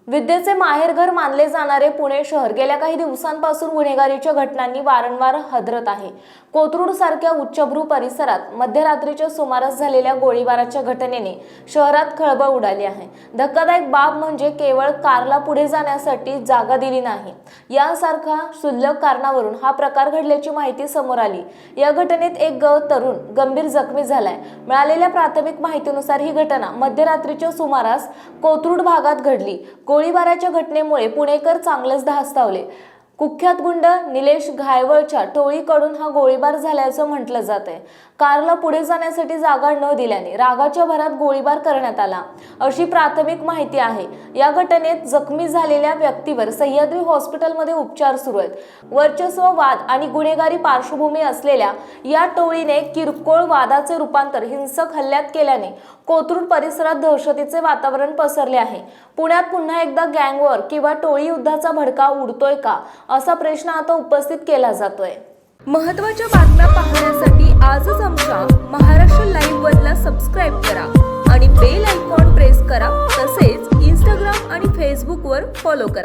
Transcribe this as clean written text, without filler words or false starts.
विद्येचे माहेरघर मानले जाणारे पुणे शहर गेल्या काही दिवसांपासून गुन्हेगारीच्या घटनांनी वारंवार हादरत आहे। कोथरूड सारख्या उच्चभ्रू परिसरात मध्यरात्रीच्या सुमारास झालेल्या गोळीबाराच्या घटनेने शहरात खळबळ उडाली आहे। धक्कादायक बाब म्हणजे केवळ कारला पुढे जाण्यासाठी जागा दिली नाही, यासारख्या क्षुल्लक कारणावरून हा प्रकार घडल्याची माहिती समोर आली। या घटनेत एक तरुण गंभीर जखमी झालाय। मिळालेल्या प्राथमिक माहितीनुसार ही घटना मध्यरात्रीच्या सुमारास कोथरूड भागात घडली। गोळीबाराच्या घटनेमुळे पुणेकर चांगलेच धास्तावले। कुख्यात गुंड निलेश घायवळच्या टोळीकडून हा गोळीबार झाल्याचं म्हटलं जातंय। कारला पुढे जाण्यासाठी जागा न दिल्याने रागाच्या भरात गोळीबार करण्यात आला, अशी प्राथमिक माहिती आहे। या घटनेत जखमी झालेल्या व्यक्तीवर सह्याद्री हॉस्पिटलमध्ये उपचार सुरू आहेत। वर्चस्व वाद आणि गुन्हेगारी पार्श्वभूमी असलेल्या या टोळीने किरकोळ वादाचे रूपांतर हिंसक हल्ल्यात केल्याने कोथरूड परिसरात दहशतीचे वातावरण पसरले आहे। पुण्यात पुन्हा एकदा गँगवॉर किंवा टोळी युद्धाचा भडका उडतोय का, असा प्रश्न आता उपस्थित केला जातोय। महत्त्वाच्या बातम्या पाहण्यासाठी आजच आमच्या महाराष्ट्र लाईव्ह वनला सबस्क्राईब करा आणि बेल आयकॉन प्रेस करा। तसेच इंस्टाग्राम आणि फेसबुकवर फॉलो करा।